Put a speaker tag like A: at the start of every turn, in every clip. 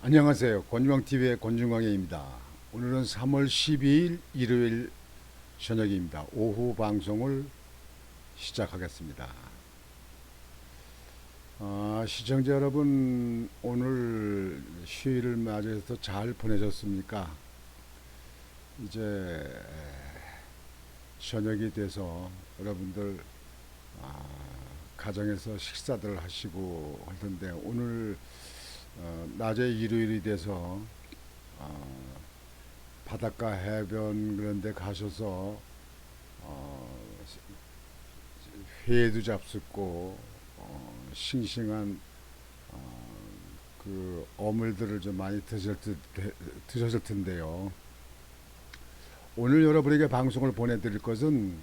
A: 안녕하세요. 권중광TV의 권중광입니다. 오늘은 3월 12일 일요일 저녁입니다. 오후 방송을 시작하겠습니다. 시청자 여러분, 오늘 휴일을 맞이해서 잘 보내셨습니까? 이제 저녁이 돼서 여러분들 가정에서 식사들 하시고 할 텐데, 오늘 낮에 일요일이 돼서 바닷가 해변 그런 데 가셔서 어, 회도 잡숫고 싱싱한 그 어물들을 좀 많이 드셨을 텐데요. 오늘 여러분에게 방송을 보내드릴 것은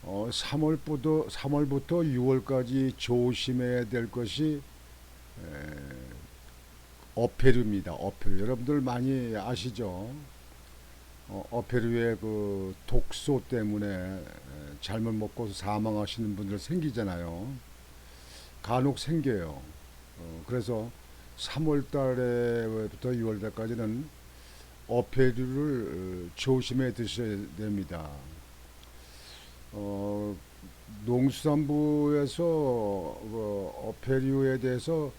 A: 3월부터 6월까지 조심해야 될 것이 어패류입니다. 어패류. 여러분들 많이 아시죠? 어패류의 그 독소 때문에 잘못 먹고 사망하시는 분들 생기잖아요. 간혹 생겨요. 그래서 3월 달에부터 6월 달까지는 어패류를 조심해 드셔야 됩니다. 어, 농수산부에서 그 어패류에 대해서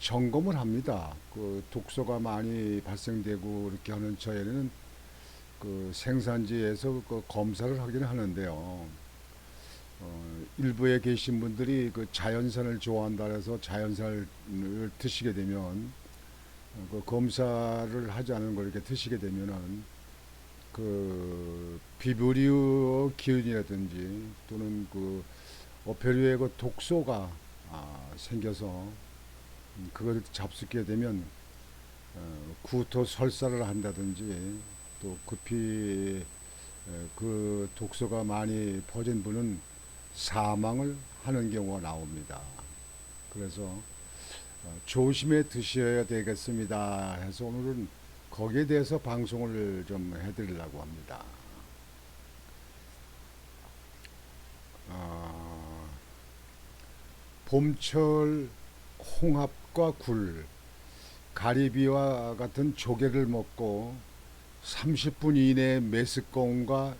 A: 점검을 합니다. 그 독소가 많이 발생되고 이렇게 하는 저에는 그 생산지에서 그 검사를 하기는 하는데요. 일부에 계신 분들이 그 자연산을 좋아한다 해서 자연산을 드시게 되면 그 검사를 하지 않은 걸 이렇게 드시게 되면은 그 비브리오 기운이라든지 또는 그 어패류의 그 독소가 생겨서 그걸 잡수게 되면 구토 설사를 한다든지 또 급히 그 독소가 많이 퍼진 분은 사망을 하는 경우가 나옵니다. 그래서 조심해 드셔야 되겠습니다 해서 오늘은 거기에 대해서 방송을 좀 해드리려고 합니다. 어, 봄철 홍합과 굴, 가리비와 같은 조개를 먹고 30분 이내에 메스꺼움과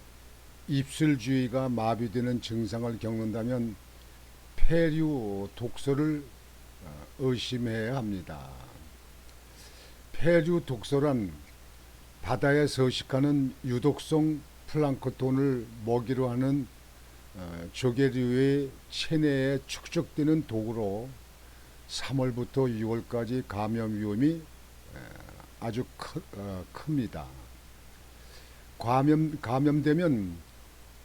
A: 입술 주위가 마비되는 증상을 겪는다면 폐류 독소를 의심해야 합니다. 폐류 독소란 바다에 서식하는 유독성 플랑크톤을 먹이로 하는 조개류의 체내에 축적되는 독으로 3월부터 6월까지 감염 위험이 아주 큽니다. 감염되면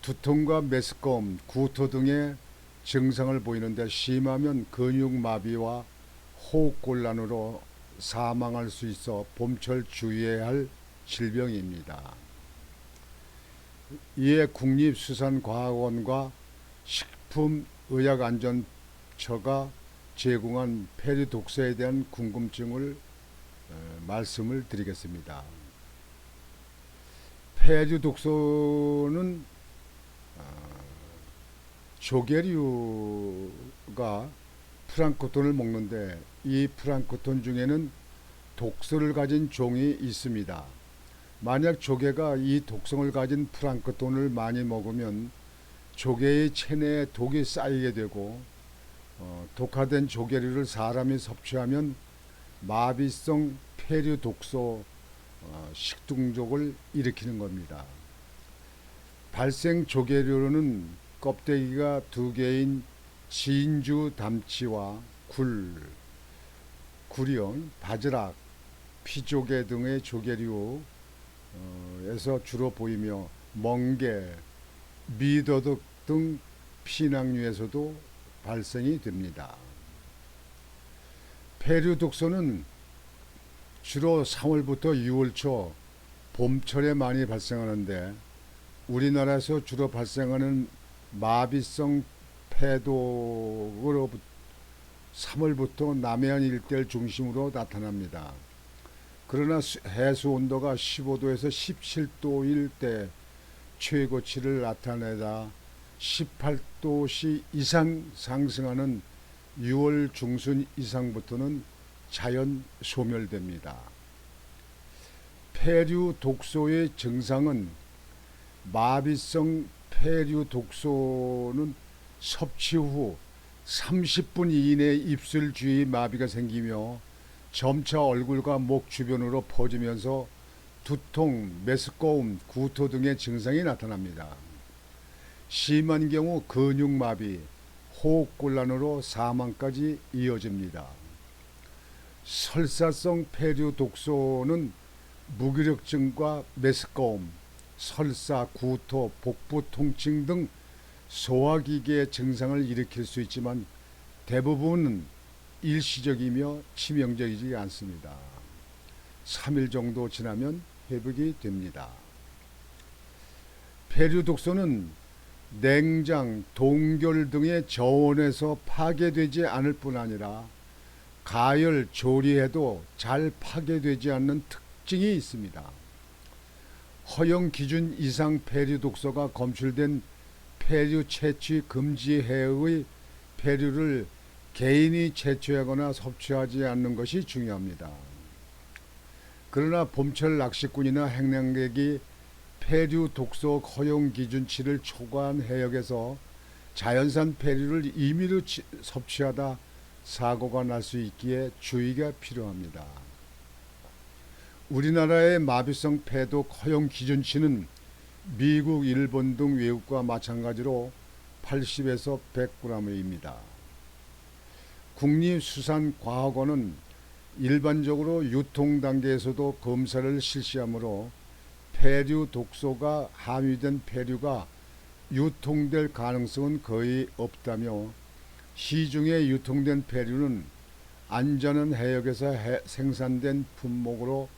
A: 두통과 메스꺼움, 구토 등의 증상을 보이는데 심하면 근육마비와 호흡곤란으로 사망할 수 있어 봄철 주의해야 할 질병입니다. 이에 국립수산과학원과 식품의약안전처가 제공한 폐류 독소에 대한 궁금증을 말씀을 드리겠습니다. 폐류 독소는 조개류가 플랑크톤을 먹는데 이 플랑크톤 중에는 독소를 가진 종이 있습니다. 만약 조개가 이 독성을 가진 플랑크톤을 많이 먹으면 조개의 체내에 독이 쌓이게 되고 독화된 조개류를 사람이 섭취하면 마비성 폐류 독소 식중독을 일으키는 겁니다. 발생 조개류로는 껍데기가 두 개인 진주 담치와 굴이요, 바지락, 피조개 등의 조개류에서 주로 보이며 멍게, 미더덕 등 피낭류에서도 발생이 됩니다. 폐류 독소는 주로 3월부터 6월 초 봄철에 많이 발생하는데 우리나라에서 주로 발생하는 마비성 폐독으로 3월부터 남해안 일대를 중심으로 나타납니다. 그러나 해수 온도가 15도에서 17도일 때 최고치를 나타내다 18도씨 이상 상승하는 6월 중순 이상부터는 자연 소멸됩니다. 폐류 독소의 증상은 마비성 폐류 독소는 섭취 후 30분 이내에 입술 주위 마비가 생기며 점차 얼굴과 목 주변으로 퍼지면서 두통, 메스꺼움, 구토 등의 증상이 나타납니다. 심한 경우 근육마비, 호흡곤란으로 사망까지 이어집니다. 설사성 폐류 독소는 무기력증과 메스꺼움, 설사, 구토, 복부 통증 등 소화기계의 증상을 일으킬 수 있지만 대부분은 일시적이며 치명적이지 않습니다. 3일 정도 지나면 회복이 됩니다. 폐류 독소는 냉장, 동결 등의 저온에서 파괴되지 않을 뿐 아니라 가열, 조리해도 잘 파괴되지 않는 특징이 있습니다. 허용 기준 이상 폐류 독소가 검출된 폐류 채취 금지해의 폐류를 개인이 채취하거나 섭취하지 않는 것이 중요합니다. 그러나 봄철 낚시꾼이나 행량객이 폐류 독소 허용 기준치를 초과한 해역에서 자연산 폐류를 임의로 섭취하다 사고가 날 수 있기에 주의가 필요합니다. 우리나라의 마비성 폐독 허용 기준치는 미국, 일본 등 외국과 마찬가지로 80에서 100g입니다. 국립수산과학원은 일반적으로 유통 단계에서도 검사를 실시하므로 폐류 독소가 함유된 폐류가 유통될 가능성은 거의 없다며 시중에 유통된 폐류는 안전한 해역에서 생산된 품목으로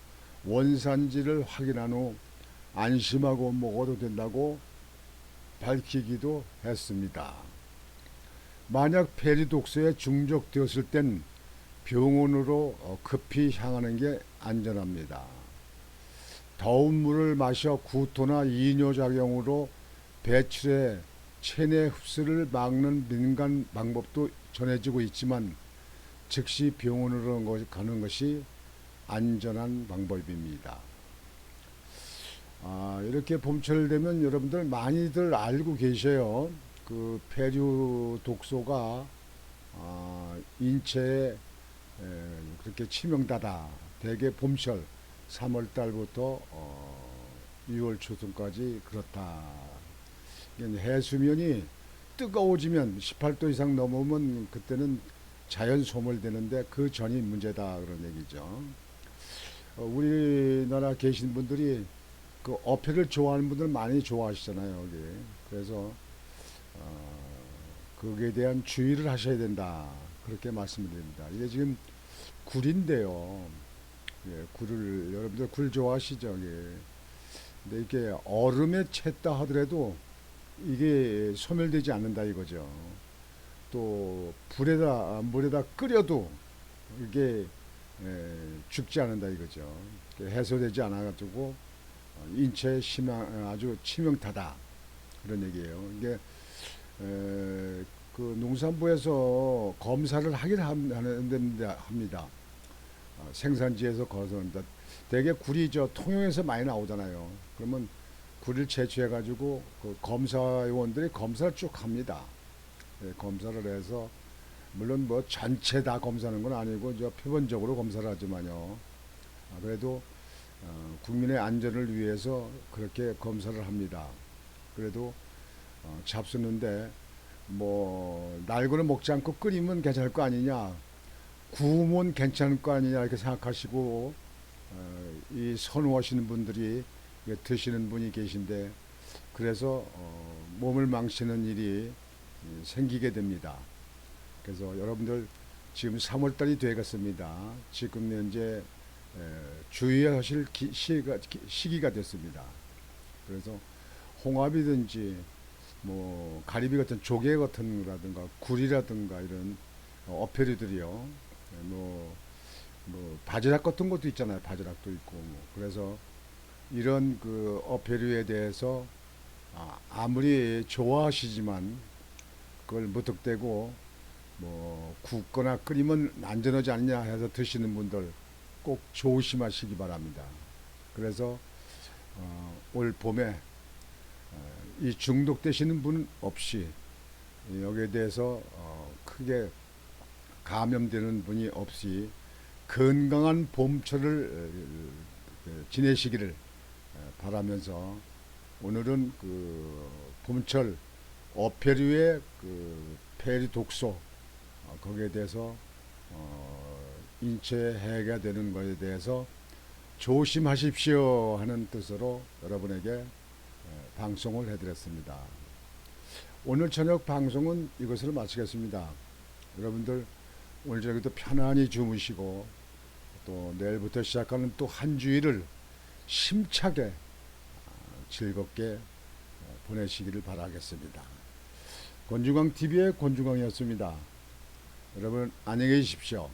A: 원산지를 확인한 후 안심하고 먹어도 된다고 밝히기도 했습니다. 만약 폐류 독소에 중독되었을 땐 병원으로 급히 향하는 게 안전합니다. 더운 물을 마셔 구토나 이뇨작용으로 배출해 체내 흡수를 막는 민간 방법도 전해지고 있지만 즉시 병원으로 가는 것이 안전한 방법입니다. 이렇게 봄철 되면 여러분들 많이들 알고 계셔요. 그 폐류 독소가 인체에 그렇게 치명타다. 대개 봄철 3월 달부터 6월 초순까지 그렇다. 해수면이 뜨거워지면 18도 이상 넘으면 그때는 자연 소멸되는데 그 전이 문제다 그런 얘기죠. 우리나라 계신 분들이 그 어패를 좋아하는 분들 많이 좋아하시잖아요. 여기. 그래서 거기에 대한 주의를 하셔야 된다. 그렇게 말씀을 드립니다. 이게 지금 굴인데요. 예, 굴을 여러분들 굴 좋아하시죠? 예. 근데 이게 얼음에 챘다 하더라도 이게 소멸되지 않는다 이거죠. 또 물에다 끓여도 이게 죽지 않는다 이거죠. 해소되지 않아가지고 인체에 아주 치명타다 그런 얘기예요. 이게 그 농산부에서 검사를 하긴 합니다. 생산지에서 거서입니다. 대개 굴이 통영에서 많이 나오잖아요. 그러면 굴을 채취해 가지고 그 검사요원들이 검사를 쭉 합니다. 검사를 해서 물론 뭐 전체 다 검사하는 건 아니고 표본적으로 검사를 하지만요. 그래도 국민의 안전을 위해서 그렇게 검사를 합니다. 그래도 잡수는데 뭐 날고는 먹지 않고 끓이면 괜찮을 거 아니냐, 구우면 괜찮을 거 아니냐 이렇게 생각하시고 이 선호하시는 분들이 드시는 분이 계신데 그래서 몸을 망치는 일이 생기게 됩니다. 그래서 여러분들 지금 3월달이 되겠습니다. 지금 현재 주의하실 시기가 됐습니다. 그래서 홍합이든지 뭐 가리비 같은 조개 같은 거라든가 굴이라든가 이런 어패류들이요. 뭐 바지락 같은 것도 있잖아요. 바지락도 있고 그래서 이런 그 어패류에 대해서 아무리 좋아하시지만 그걸 무턱대고 뭐 굽거나 끓이면 안전하지 않냐 해서 드시는 분들 꼭 조심하시기 바랍니다. 그래서 올 봄에 이 중독되시는 분 없이 여기에 대해서 크게 감염되는 분이 없이 건강한 봄철을 지내시기를 바라면서 오늘은 그 봄철 어패류의 그 폐리 독소 거기에 대해서 인체에 해가 되는 것에 대해서 조심하십시오 하는 뜻으로 여러분에게 방송을 해드렸습니다. 오늘 저녁 방송은 이것으로 마치겠습니다. 여러분들 오늘 저녁에도 편안히 주무시고 또 내일부터 시작하는 또 한 주일을 심차게 즐겁게 보내시기를 바라겠습니다. 권중광TV의 권중광이었습니다. 여러분 안녕히 계십시오.